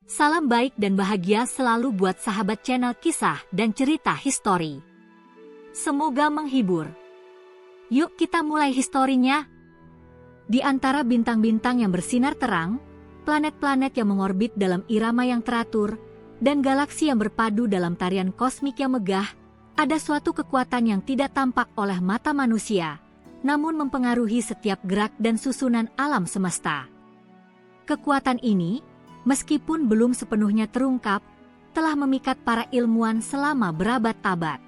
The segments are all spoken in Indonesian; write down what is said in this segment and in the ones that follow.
Salam baik dan bahagia selalu buat sahabat channel kisah dan cerita histori. Semoga menghibur. Yuk kita mulai historinya. Di antara bintang-bintang yang bersinar terang, planet-planet yang mengorbit dalam irama yang teratur, dan galaksi yang berpadu dalam tarian kosmik yang megah, ada suatu kekuatan yang tidak tampak oleh mata manusia, namun mempengaruhi setiap gerak dan susunan alam semesta. Kekuatan ini, meskipun belum sepenuhnya terungkap, telah memikat para ilmuwan selama berabad-abad.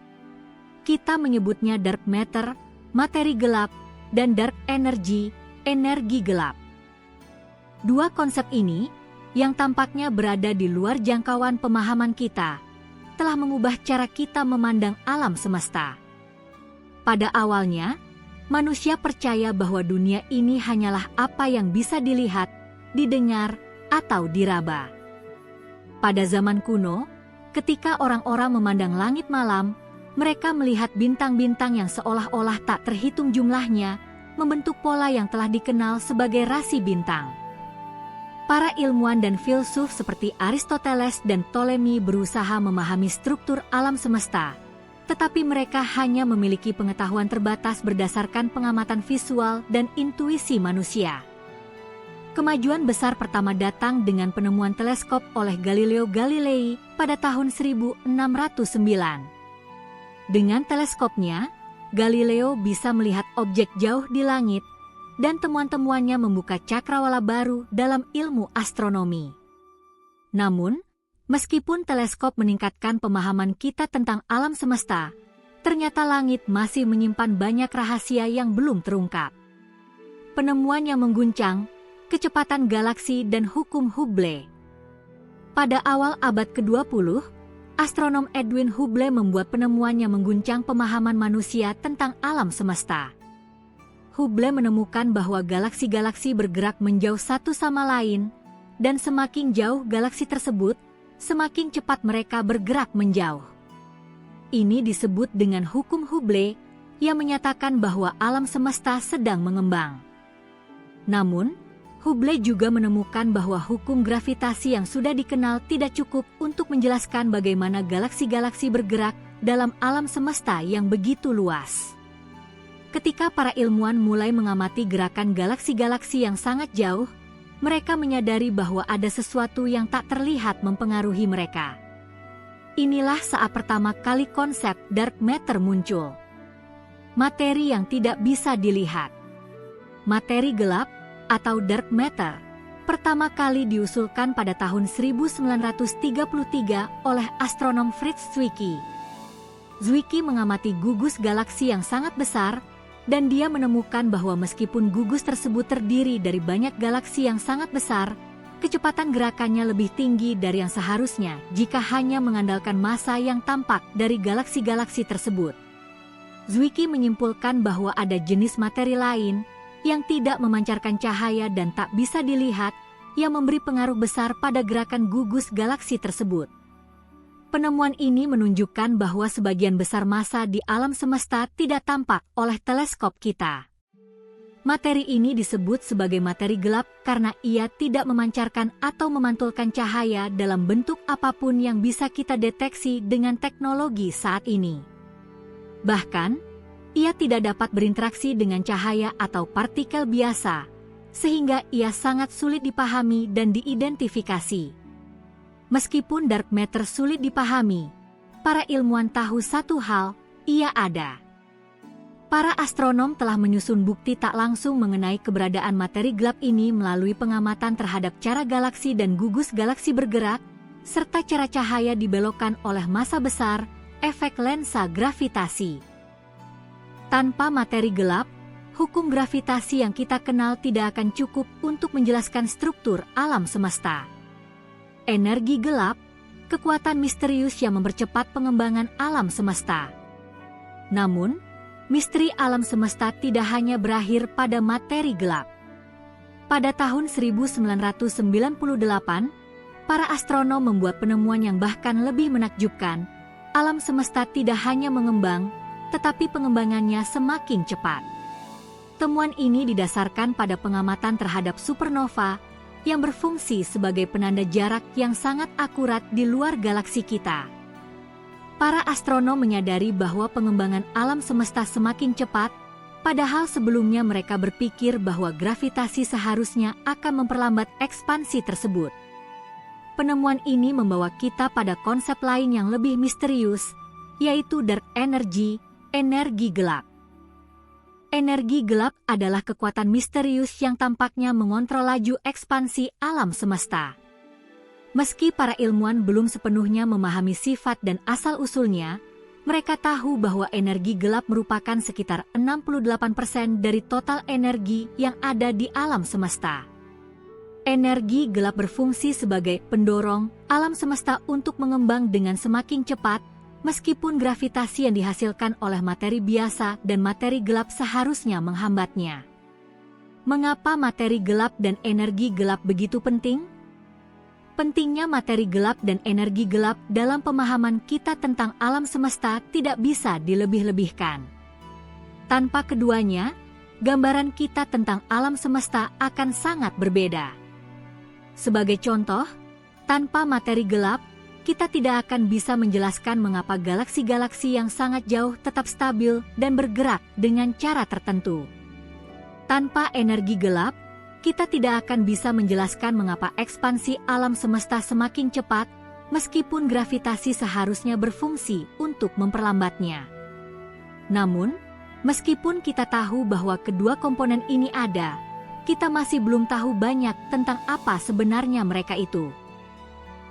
Kita menyebutnya dark matter, materi gelap, dan dark energy, energi gelap. Dua konsep ini, yang tampaknya berada di luar jangkauan pemahaman kita, telah mengubah cara kita memandang alam semesta. Pada awalnya, manusia percaya bahwa dunia ini hanyalah apa yang bisa dilihat, didengar, atau diraba. Pada zaman kuno, ketika orang-orang memandang langit malam, mereka melihat bintang-bintang yang seolah-olah tak terhitung jumlahnya, membentuk pola yang telah dikenal sebagai rasi bintang. Para ilmuwan dan filsuf seperti Aristoteles dan Ptolemy berusaha memahami struktur alam semesta, tetapi mereka hanya memiliki pengetahuan terbatas berdasarkan pengamatan visual dan intuisi manusia. Kemajuan besar pertama datang dengan penemuan teleskop oleh Galileo Galilei pada tahun 1609. Dengan teleskopnya, Galileo bisa melihat objek jauh di langit, dan temuan-temuannya membuka cakrawala baru dalam ilmu astronomi. Namun, meskipun teleskop meningkatkan pemahaman kita tentang alam semesta, ternyata langit masih menyimpan banyak rahasia yang belum terungkap. Penemuan yang mengguncang, kecepatan galaksi dan hukum Hubble. Pada awal abad ke-20, astronom Edwin Hubble membuat penemuan yang mengguncang pemahaman manusia tentang alam semesta. Hubble menemukan bahwa galaksi-galaksi bergerak menjauh satu sama lain, dan semakin jauh galaksi tersebut, semakin cepat mereka bergerak menjauh. Ini disebut dengan hukum Hubble, yang menyatakan bahwa alam semesta sedang mengembang. Namun, Hubble juga menemukan bahwa hukum gravitasi yang sudah dikenal tidak cukup untuk menjelaskan bagaimana galaksi-galaksi bergerak dalam alam semesta yang begitu luas. Ketika para ilmuwan mulai mengamati gerakan galaksi-galaksi yang sangat jauh, mereka menyadari bahwa ada sesuatu yang tak terlihat mempengaruhi mereka. Inilah saat pertama kali konsep dark matter muncul. Materi yang tidak bisa dilihat. Materi gelap, atau dark matter, pertama kali diusulkan pada tahun 1933 oleh astronom Fritz Zwicky. Zwicky mengamati gugus galaksi yang sangat besar, dan dia menemukan bahwa meskipun gugus tersebut terdiri dari banyak galaksi yang sangat besar, kecepatan gerakannya lebih tinggi dari yang seharusnya jika hanya mengandalkan massa yang tampak dari galaksi-galaksi tersebut. Zwicky menyimpulkan bahwa ada jenis materi lain yang tidak memancarkan cahaya dan tak bisa dilihat, yang memberi pengaruh besar pada gerakan gugus galaksi tersebut. Penemuan ini menunjukkan bahwa sebagian besar massa di alam semesta tidak tampak oleh teleskop kita. Materi ini disebut sebagai materi gelap karena ia tidak memancarkan atau memantulkan cahaya dalam bentuk apapun yang bisa kita deteksi dengan teknologi saat ini. Bahkan, ia tidak dapat berinteraksi dengan cahaya atau partikel biasa, sehingga ia sangat sulit dipahami dan diidentifikasi. Meskipun dark matter sulit dipahami, para ilmuwan tahu satu hal, ia ada. Para astronom telah menyusun bukti tak langsung mengenai keberadaan materi gelap ini melalui pengamatan terhadap cara galaksi dan gugus galaksi bergerak, serta cara cahaya dibelokkan oleh massa besar, efek lensa gravitasi. Tanpa materi gelap, hukum gravitasi yang kita kenal tidak akan cukup untuk menjelaskan struktur alam semesta. Energi gelap, kekuatan misterius yang mempercepat pengembangan alam semesta. Namun, misteri alam semesta tidak hanya berakhir pada materi gelap. Pada tahun 1998, para astronom membuat penemuan yang bahkan lebih menakjubkan. Alam semesta tidak hanya mengembang, tetapi pengembangannya semakin cepat. Temuan ini didasarkan pada pengamatan terhadap supernova, yang berfungsi sebagai penanda jarak yang sangat akurat di luar galaksi kita. Para astronom menyadari bahwa pengembangan alam semesta semakin cepat, padahal sebelumnya mereka berpikir bahwa gravitasi seharusnya akan memperlambat ekspansi tersebut. Penemuan ini membawa kita pada konsep lain yang lebih misterius, yaitu dark energy, energi gelap. Energi gelap adalah kekuatan misterius yang tampaknya mengontrol laju ekspansi alam semesta. Meski para ilmuwan belum sepenuhnya memahami sifat dan asal-usulnya, mereka tahu bahwa energi gelap merupakan sekitar 68% dari total energi yang ada di alam semesta. Energi gelap berfungsi sebagai pendorong alam semesta untuk mengembang dengan semakin cepat, meskipun gravitasi yang dihasilkan oleh materi biasa dan materi gelap seharusnya menghambatnya. Mengapa materi gelap dan energi gelap begitu penting? Pentingnya materi gelap dan energi gelap dalam pemahaman kita tentang alam semesta tidak bisa dilebih-lebihkan. Tanpa keduanya, gambaran kita tentang alam semesta akan sangat berbeda. Sebagai contoh, tanpa materi gelap, kita tidak akan bisa menjelaskan mengapa galaksi-galaksi yang sangat jauh tetap stabil dan bergerak dengan cara tertentu. Tanpa energi gelap, kita tidak akan bisa menjelaskan mengapa ekspansi alam semesta semakin cepat, meskipun gravitasi seharusnya berfungsi untuk memperlambatnya. Namun, meskipun kita tahu bahwa kedua komponen ini ada, kita masih belum tahu banyak tentang apa sebenarnya mereka itu.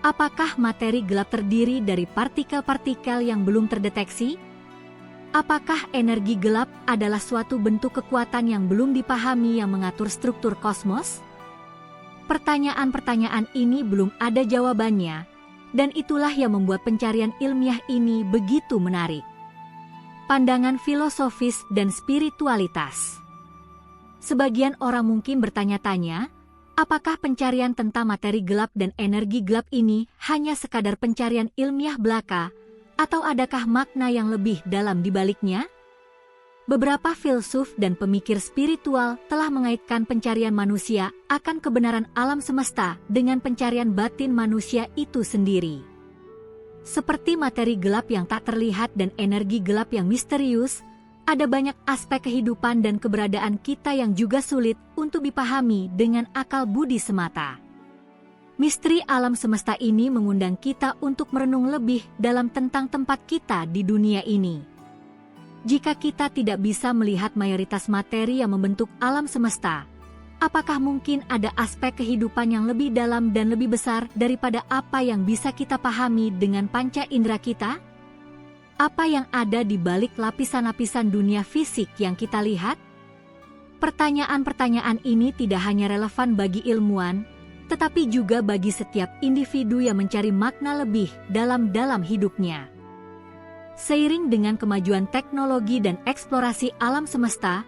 Apakah materi gelap terdiri dari partikel-partikel yang belum terdeteksi? Apakah energi gelap adalah suatu bentuk kekuatan yang belum dipahami yang mengatur struktur kosmos? Pertanyaan-pertanyaan ini belum ada jawabannya, dan itulah yang membuat pencarian ilmiah ini begitu menarik. Pandangan filosofis dan spiritualitas. Sebagian orang mungkin bertanya-tanya, apakah pencarian tentang materi gelap dan energi gelap ini hanya sekadar pencarian ilmiah belaka, atau adakah makna yang lebih dalam di baliknya? Beberapa filsuf dan pemikir spiritual telah mengaitkan pencarian manusia akan kebenaran alam semesta dengan pencarian batin manusia itu sendiri. Seperti materi gelap yang tak terlihat dan energi gelap yang misterius, ada banyak aspek kehidupan dan keberadaan kita yang juga sulit untuk dipahami dengan akal budi semata. Misteri alam semesta ini mengundang kita untuk merenung lebih dalam tentang tempat kita di dunia ini. Jika kita tidak bisa melihat mayoritas materi yang membentuk alam semesta, apakah mungkin ada aspek kehidupan yang lebih dalam dan lebih besar daripada apa yang bisa kita pahami dengan panca indera kita? Apa yang ada di balik lapisan-lapisan dunia fisik yang kita lihat? Pertanyaan-pertanyaan ini tidak hanya relevan bagi ilmuwan, tetapi juga bagi setiap individu yang mencari makna lebih dalam hidupnya. Seiring dengan kemajuan teknologi dan eksplorasi alam semesta,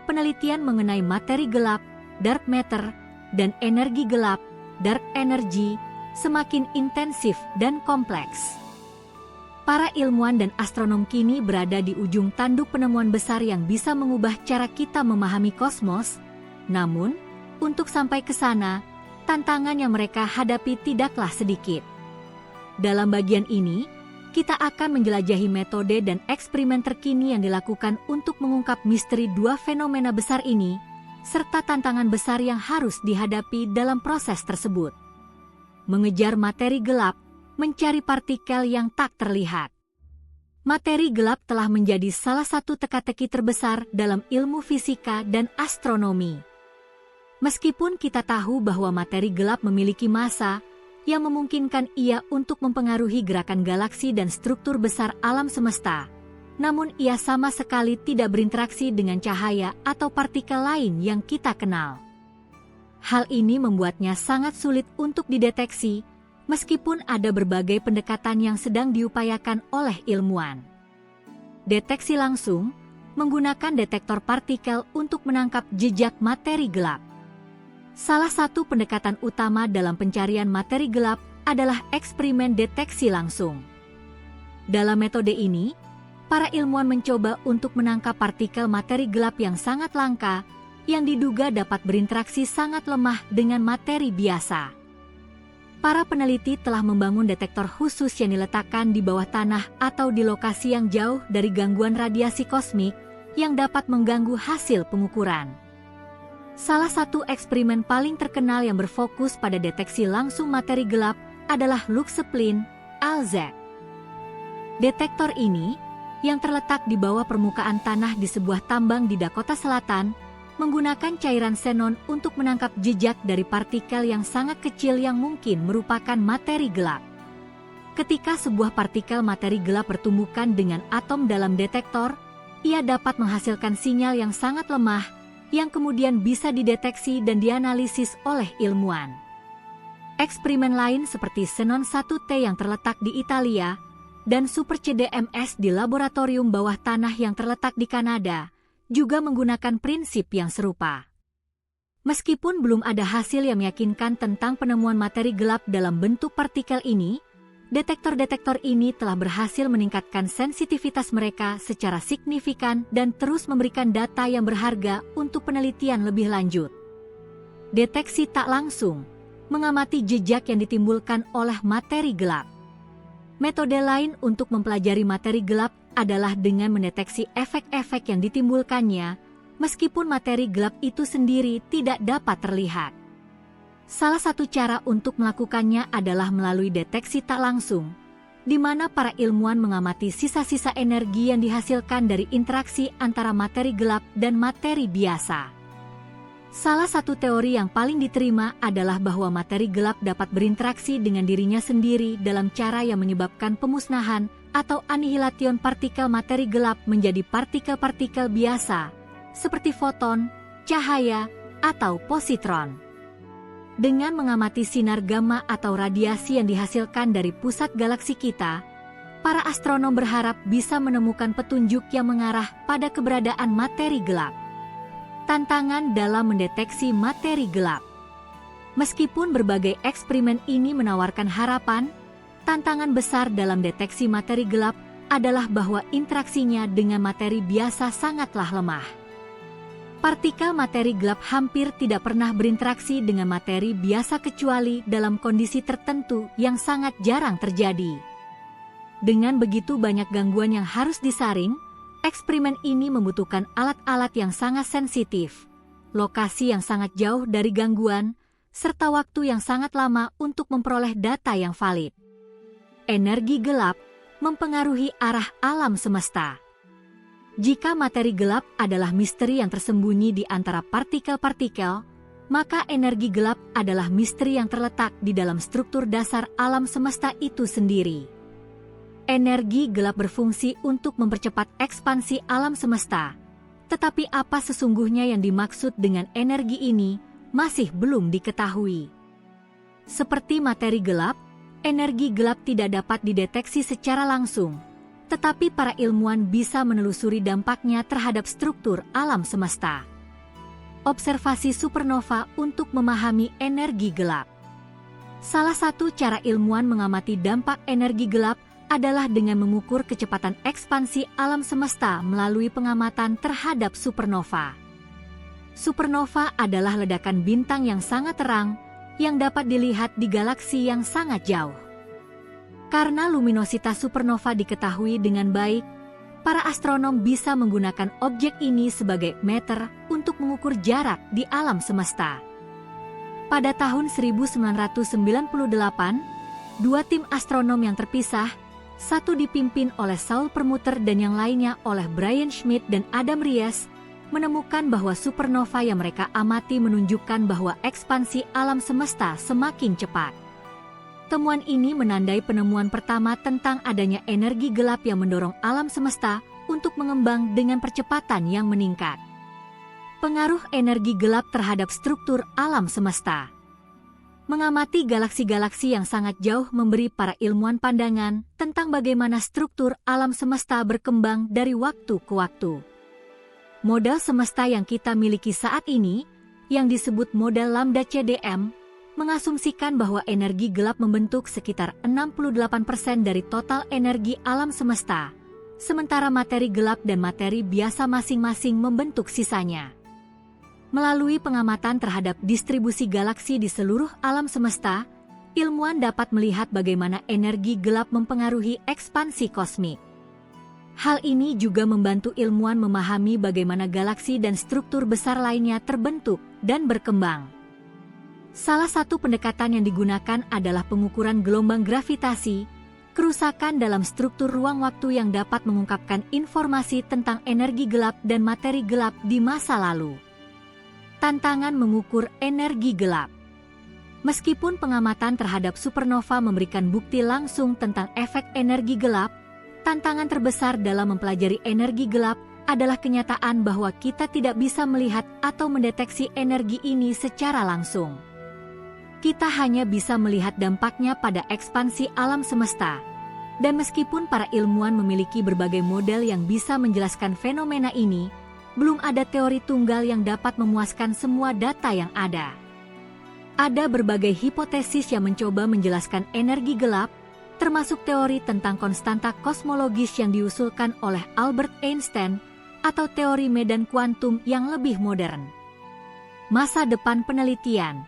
penelitian mengenai materi gelap, dark matter, dan energi gelap, dark energy, semakin intensif dan kompleks. Para ilmuwan dan astronom kini berada di ujung tanduk penemuan besar yang bisa mengubah cara kita memahami kosmos. Namun, untuk sampai ke sana, tantangan yang mereka hadapi tidaklah sedikit. Dalam bagian ini, kita akan menjelajahi metode dan eksperimen terkini yang dilakukan untuk mengungkap misteri dua fenomena besar ini, serta tantangan besar yang harus dihadapi dalam proses tersebut. Mengejar materi gelap, mencari partikel yang tak terlihat. Materi gelap telah menjadi salah satu teka-teki terbesar dalam ilmu fisika dan astronomi. Meskipun kita tahu bahwa materi gelap memiliki massa yang memungkinkan ia untuk mempengaruhi gerakan galaksi dan struktur besar alam semesta, namun ia sama sekali tidak berinteraksi dengan cahaya atau partikel lain yang kita kenal. Hal ini membuatnya sangat sulit untuk dideteksi, meskipun ada berbagai pendekatan yang sedang diupayakan oleh ilmuwan. Deteksi langsung menggunakan detektor partikel untuk menangkap jejak materi gelap. Salah satu pendekatan utama dalam pencarian materi gelap adalah eksperimen deteksi langsung. Dalam metode ini, para ilmuwan mencoba untuk menangkap partikel materi gelap yang sangat langka, yang diduga dapat berinteraksi sangat lemah dengan materi biasa. Para peneliti telah membangun detektor khusus yang diletakkan di bawah tanah atau di lokasi yang jauh dari gangguan radiasi kosmik yang dapat mengganggu hasil pengukuran. Salah satu eksperimen paling terkenal yang berfokus pada deteksi langsung materi gelap adalah Luxeplin LZ. Detektor ini, yang terletak di bawah permukaan tanah di sebuah tambang di Dakota Selatan, menggunakan cairan xenon untuk menangkap jejak dari partikel yang sangat kecil yang mungkin merupakan materi gelap. Ketika sebuah partikel materi gelap bertumbukan dengan atom dalam detektor, ia dapat menghasilkan sinyal yang sangat lemah yang kemudian bisa dideteksi dan dianalisis oleh ilmuwan. Eksperimen lain seperti Xenon 1T yang terletak di Italia dan Super CDMS di laboratorium bawah tanah yang terletak di Kanada juga menggunakan prinsip yang serupa. Meskipun belum ada hasil yang meyakinkan tentang penemuan materi gelap dalam bentuk partikel ini, detektor-detektor ini telah berhasil meningkatkan sensitivitas mereka secara signifikan dan terus memberikan data yang berharga untuk penelitian lebih lanjut. Deteksi tak langsung, mengamati jejak yang ditimbulkan oleh materi gelap. Metode lain untuk mempelajari materi gelap adalah dengan mendeteksi efek-efek yang ditimbulkannya, meskipun materi gelap itu sendiri tidak dapat terlihat. Salah satu cara untuk melakukannya adalah melalui deteksi tak langsung, di mana para ilmuwan mengamati sisa-sisa energi yang dihasilkan dari interaksi antara materi gelap dan materi biasa. Salah satu teori yang paling diterima adalah bahwa materi gelap dapat berinteraksi dengan dirinya sendiri dalam cara yang menyebabkan pemusnahan atau anihilation partikel materi gelap menjadi partikel-partikel biasa, seperti foton, cahaya, atau positron. Dengan mengamati sinar gamma atau radiasi yang dihasilkan dari pusat galaksi kita, para astronom berharap bisa menemukan petunjuk yang mengarah pada keberadaan materi gelap. Tantangan dalam mendeteksi materi gelap. Meskipun berbagai eksperimen ini menawarkan harapan, tantangan besar dalam deteksi materi gelap adalah bahwa interaksinya dengan materi biasa sangatlah lemah. Partikel materi gelap hampir tidak pernah berinteraksi dengan materi biasa kecuali dalam kondisi tertentu yang sangat jarang terjadi. Dengan begitu banyak gangguan yang harus disaring, eksperimen ini membutuhkan alat-alat yang sangat sensitif, lokasi yang sangat jauh dari gangguan, serta waktu yang sangat lama untuk memperoleh data yang valid. Energi gelap mempengaruhi arah alam semesta. Jika materi gelap adalah misteri yang tersembunyi di antara partikel-partikel, maka energi gelap adalah misteri yang terletak di dalam struktur dasar alam semesta itu sendiri. Energi gelap berfungsi untuk mempercepat ekspansi alam semesta, tetapi apa sesungguhnya yang dimaksud dengan energi ini masih belum diketahui. Seperti materi gelap, energi gelap tidak dapat dideteksi secara langsung, tetapi para ilmuwan bisa menelusuri dampaknya terhadap struktur alam semesta. Observasi supernova untuk memahami energi gelap. Salah satu cara ilmuwan mengamati dampak energi gelap adalah dengan mengukur kecepatan ekspansi alam semesta melalui pengamatan terhadap supernova. Supernova adalah ledakan bintang yang sangat terang yang dapat dilihat di galaksi yang sangat jauh. Karena luminositas supernova diketahui dengan baik, para astronom bisa menggunakan objek ini sebagai meter untuk mengukur jarak di alam semesta. Pada tahun 1998, dua tim astronom yang terpisah, satu dipimpin oleh Saul Permuter dan yang lainnya oleh Brian Schmidt dan Adam Ries, menemukan bahwa supernova yang mereka amati menunjukkan bahwa ekspansi alam semesta semakin cepat. Temuan ini menandai penemuan pertama tentang adanya energi gelap yang mendorong alam semesta untuk mengembang dengan percepatan yang meningkat. Pengaruh energi gelap terhadap struktur alam semesta. Mengamati galaksi-galaksi yang sangat jauh memberi para ilmuwan pandangan tentang bagaimana struktur alam semesta berkembang dari waktu ke waktu. Model semesta yang kita miliki saat ini, yang disebut model lambda CDM, mengasumsikan bahwa energi gelap membentuk sekitar 68% dari total energi alam semesta, sementara materi gelap dan materi biasa masing-masing membentuk sisanya. Melalui pengamatan terhadap distribusi galaksi di seluruh alam semesta, ilmuwan dapat melihat bagaimana energi gelap mempengaruhi ekspansi kosmik. Hal ini juga membantu ilmuwan memahami bagaimana galaksi dan struktur besar lainnya terbentuk dan berkembang. Salah satu pendekatan yang digunakan adalah pengukuran gelombang gravitasi, kerusakan dalam struktur ruang waktu yang dapat mengungkapkan informasi tentang energi gelap dan materi gelap di masa lalu. Tantangan mengukur energi gelap. Meskipun pengamatan terhadap supernova memberikan bukti langsung tentang efek energi gelap, tantangan terbesar dalam mempelajari energi gelap adalah kenyataan bahwa kita tidak bisa melihat atau mendeteksi energi ini secara langsung. Kita hanya bisa melihat dampaknya pada ekspansi alam semesta. Dan meskipun para ilmuwan memiliki berbagai model yang bisa menjelaskan fenomena ini, belum ada teori tunggal yang dapat memuaskan semua data yang ada. Ada berbagai hipotesis yang mencoba menjelaskan energi gelap, termasuk teori tentang konstanta kosmologis yang diusulkan oleh Albert Einstein atau teori medan kuantum yang lebih modern. Masa depan penelitian.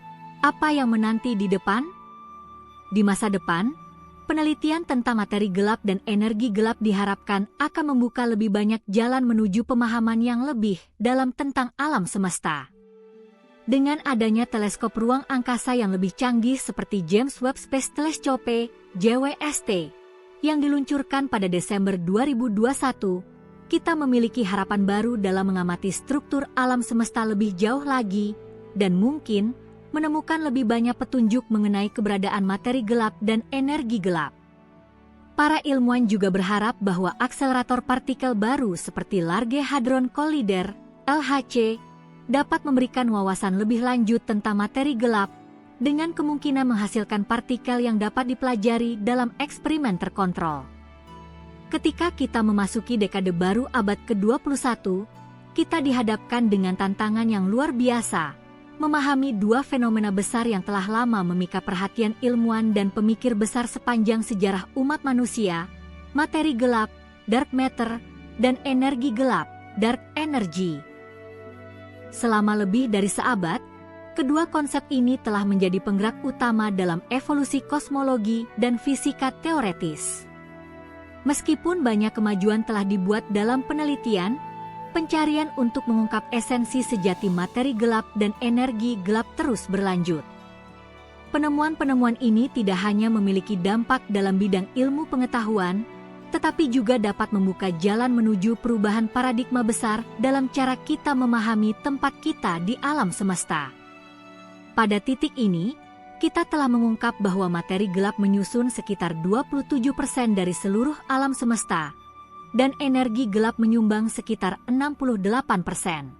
Apa yang menanti di depan? Di masa depan, penelitian tentang materi gelap dan energi gelap diharapkan akan membuka lebih banyak jalan menuju pemahaman yang lebih dalam tentang alam semesta. Dengan adanya teleskop ruang angkasa yang lebih canggih seperti James Webb Space Telescope (JWST) yang diluncurkan pada Desember 2021, kita memiliki harapan baru dalam mengamati struktur alam semesta lebih jauh lagi dan mungkin menemukan lebih banyak petunjuk mengenai keberadaan materi gelap dan energi gelap. Para ilmuwan juga berharap bahwa akselerator partikel baru seperti Large Hadron Collider (LHC) dapat memberikan wawasan lebih lanjut tentang materi gelap dengan kemungkinan menghasilkan partikel yang dapat dipelajari dalam eksperimen terkontrol. Ketika kita memasuki dekade baru abad ke-21, kita dihadapkan dengan tantangan yang luar biasa, memahami dua fenomena besar yang telah lama memikat perhatian ilmuwan dan pemikir besar sepanjang sejarah umat manusia, materi gelap, dark matter, dan energi gelap, dark energy. Selama lebih dari seabad, kedua konsep ini telah menjadi penggerak utama dalam evolusi kosmologi dan fisika teoretis. Meskipun banyak kemajuan telah dibuat dalam penelitian, pencarian untuk mengungkap esensi sejati materi gelap dan energi gelap terus berlanjut. Penemuan-penemuan ini tidak hanya memiliki dampak dalam bidang ilmu pengetahuan, tetapi juga dapat membuka jalan menuju perubahan paradigma besar dalam cara kita memahami tempat kita di alam semesta. Pada titik ini, kita telah mengungkap bahwa materi gelap menyusun sekitar 27% dari seluruh alam semesta, dan energi gelap menyumbang sekitar 68%.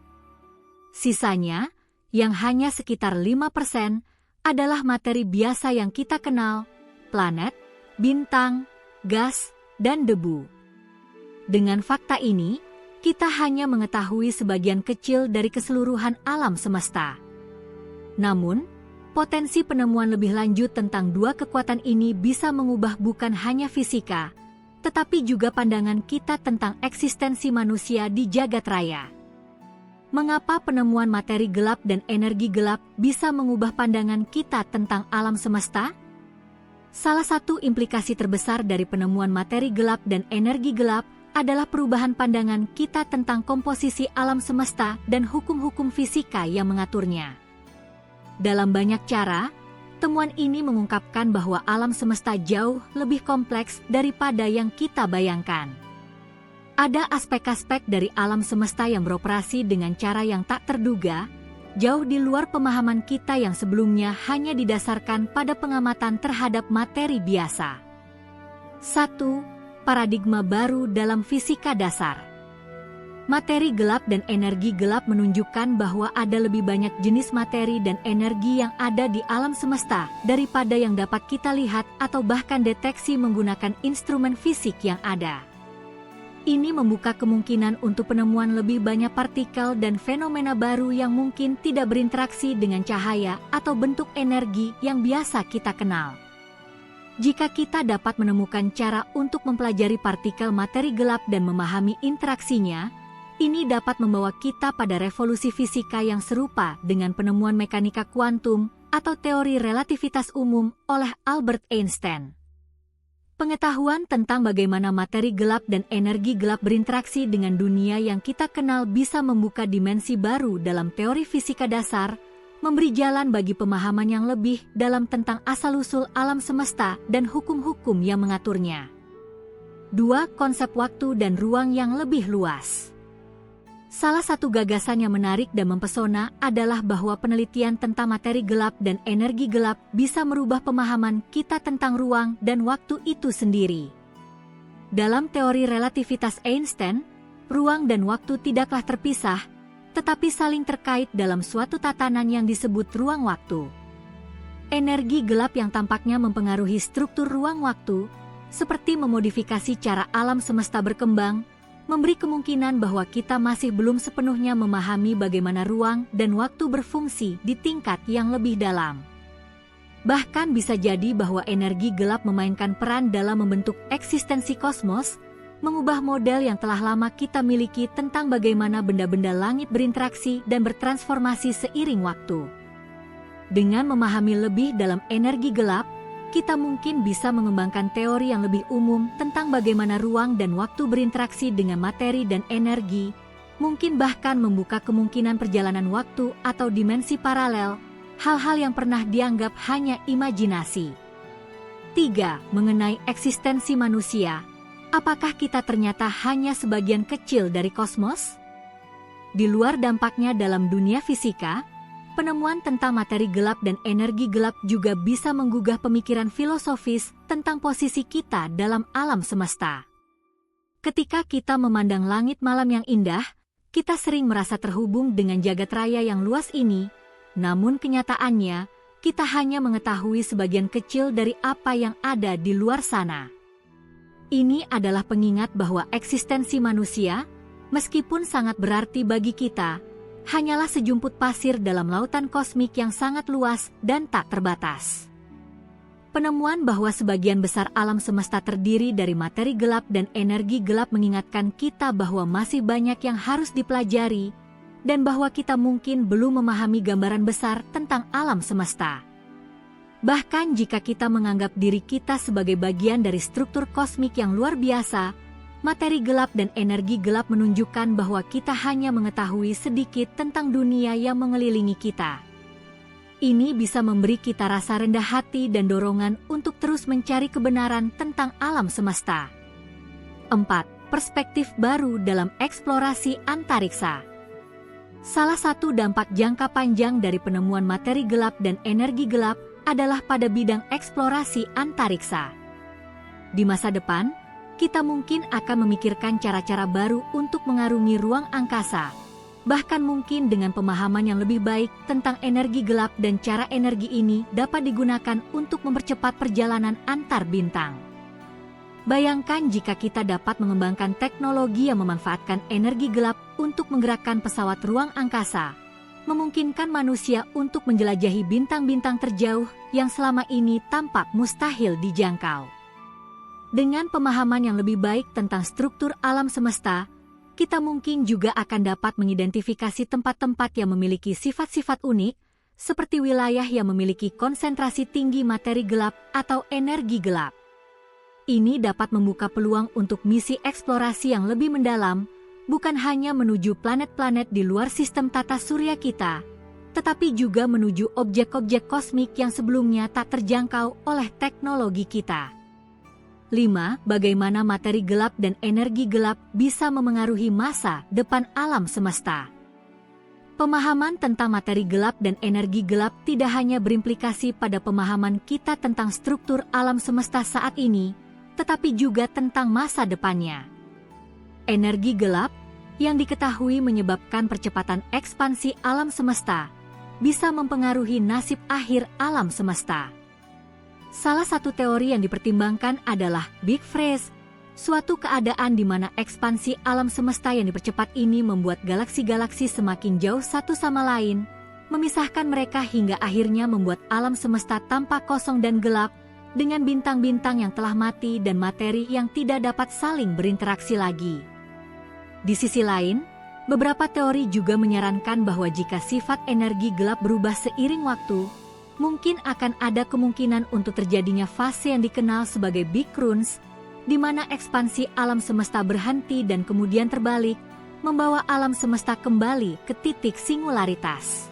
Sisanya, yang hanya sekitar 5%, adalah materi biasa yang kita kenal, planet, bintang, gas, dan debu. Dengan fakta ini, kita hanya mengetahui sebagian kecil dari keseluruhan alam semesta. Namun, potensi penemuan lebih lanjut tentang dua kekuatan ini bisa mengubah bukan hanya fisika, tetapi juga pandangan kita tentang eksistensi manusia di jagat raya. Mengapa penemuan materi gelap dan energi gelap bisa mengubah pandangan kita tentang alam semesta? Salah satu implikasi terbesar dari penemuan materi gelap dan energi gelap adalah perubahan pandangan kita tentang komposisi alam semesta dan hukum-hukum fisika yang mengaturnya. Dalam banyak cara, temuan ini mengungkapkan bahwa alam semesta jauh lebih kompleks daripada yang kita bayangkan. Ada aspek-aspek dari alam semesta yang beroperasi dengan cara yang tak terduga, jauh di luar pemahaman kita yang sebelumnya hanya didasarkan pada pengamatan terhadap materi biasa. 1. Paradigma baru dalam fisika dasar. Materi gelap dan energi gelap menunjukkan bahwa ada lebih banyak jenis materi dan energi yang ada di alam semesta daripada yang dapat kita lihat atau bahkan deteksi menggunakan instrumen fisik yang ada. Ini membuka kemungkinan untuk penemuan lebih banyak partikel dan fenomena baru yang mungkin tidak berinteraksi dengan cahaya atau bentuk energi yang biasa kita kenal. Jika kita dapat menemukan cara untuk mempelajari partikel materi gelap dan memahami interaksinya, Ini dapat membawa kita pada revolusi fisika yang serupa dengan penemuan mekanika kuantum atau teori relativitas umum oleh Albert Einstein. Pengetahuan tentang bagaimana materi gelap dan energi gelap berinteraksi dengan dunia yang kita kenal bisa membuka dimensi baru dalam teori fisika dasar, memberi jalan bagi pemahaman yang lebih dalam tentang asal-usul alam semesta dan hukum-hukum yang mengaturnya. 2. Konsep waktu dan ruang yang lebih luas. Salah satu gagasan yang menarik dan mempesona adalah bahwa penelitian tentang materi gelap dan energi gelap bisa merubah pemahaman kita tentang ruang dan waktu itu sendiri. Dalam teori relativitas Einstein, ruang dan waktu tidaklah terpisah, tetapi saling terkait dalam suatu tatanan yang disebut ruang waktu. Energi gelap yang tampaknya mempengaruhi struktur ruang waktu, seperti memodifikasi cara alam semesta berkembang, memberi kemungkinan bahwa kita masih belum sepenuhnya memahami bagaimana ruang dan waktu berfungsi di tingkat yang lebih dalam. Bahkan bisa jadi bahwa energi gelap memainkan peran dalam membentuk eksistensi kosmos, mengubah model yang telah lama kita miliki tentang bagaimana benda-benda langit berinteraksi dan bertransformasi seiring waktu. Dengan memahami lebih dalam energi gelap, kita mungkin bisa mengembangkan teori yang lebih umum tentang bagaimana ruang dan waktu berinteraksi dengan materi dan energi, mungkin bahkan membuka kemungkinan perjalanan waktu atau dimensi paralel, hal-hal yang pernah dianggap hanya imajinasi. 3. Mengenai eksistensi manusia, apakah kita ternyata hanya sebagian kecil dari kosmos? Di luar dampaknya dalam dunia fisika, penemuan tentang materi gelap dan energi gelap juga bisa menggugah pemikiran filosofis tentang posisi kita dalam alam semesta. Ketika kita memandang langit malam yang indah, kita sering merasa terhubung dengan jagat raya yang luas ini, namun kenyataannya, kita hanya mengetahui sebagian kecil dari apa yang ada di luar sana. Ini adalah pengingat bahwa eksistensi manusia, meskipun sangat berarti bagi kita, hanyalah sejumput pasir dalam lautan kosmik yang sangat luas dan tak terbatas. Penemuan bahwa sebagian besar alam semesta terdiri dari materi gelap dan energi gelap mengingatkan kita bahwa masih banyak yang harus dipelajari, dan bahwa kita mungkin belum memahami gambaran besar tentang alam semesta. Bahkan jika kita menganggap diri kita sebagai bagian dari struktur kosmik yang luar biasa, materi gelap dan energi gelap menunjukkan bahwa kita hanya mengetahui sedikit tentang dunia yang mengelilingi kita. Ini bisa memberi kita rasa rendah hati dan dorongan untuk terus mencari kebenaran tentang alam semesta. 4. Perspektif baru dalam eksplorasi antariksa. Salah satu dampak jangka panjang dari penemuan materi gelap dan energi gelap adalah pada bidang eksplorasi antariksa. Di masa depan, kita mungkin akan memikirkan cara-cara baru untuk mengarungi ruang angkasa, bahkan mungkin dengan pemahaman yang lebih baik tentang energi gelap dan cara energi ini dapat digunakan untuk mempercepat perjalanan antar bintang. Bayangkan jika kita dapat mengembangkan teknologi yang memanfaatkan energi gelap untuk menggerakkan pesawat ruang angkasa, memungkinkan manusia untuk menjelajahi bintang-bintang terjauh yang selama ini tampak mustahil dijangkau. Dengan pemahaman yang lebih baik tentang struktur alam semesta, kita mungkin juga akan dapat mengidentifikasi tempat-tempat yang memiliki sifat-sifat unik, seperti wilayah yang memiliki konsentrasi tinggi materi gelap atau energi gelap. Ini dapat membuka peluang untuk misi eksplorasi yang lebih mendalam, bukan hanya menuju planet-planet di luar sistem tata surya kita, tetapi juga menuju objek-objek kosmik yang sebelumnya tak terjangkau oleh teknologi kita. 5. Bagaimana materi gelap dan energi gelap bisa memengaruhi masa depan alam semesta. Pemahaman tentang materi gelap dan energi gelap tidak hanya berimplikasi pada pemahaman kita tentang struktur alam semesta saat ini, tetapi juga tentang masa depannya. Energi gelap, yang diketahui menyebabkan percepatan ekspansi alam semesta, bisa mempengaruhi nasib akhir alam semesta. Salah satu teori yang dipertimbangkan adalah Big Freeze, suatu keadaan di mana ekspansi alam semesta yang dipercepat ini membuat galaksi-galaksi semakin jauh satu sama lain, memisahkan mereka hingga akhirnya membuat alam semesta tampak kosong dan gelap, dengan bintang-bintang yang telah mati dan materi yang tidak dapat saling berinteraksi lagi. Di sisi lain, Beberapa teori juga menyarankan bahwa jika sifat energi gelap berubah seiring waktu, mungkin akan ada kemungkinan untuk terjadinya fase yang dikenal sebagai Big Crunch, di mana ekspansi alam semesta berhenti dan kemudian terbalik, membawa alam semesta kembali ke titik singularitas.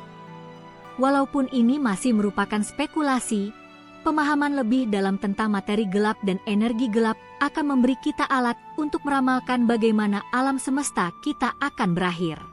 Walaupun ini masih merupakan spekulasi, pemahaman lebih dalam tentang materi gelap dan energi gelap akan memberi kita alat untuk meramalkan bagaimana alam semesta kita akan berakhir.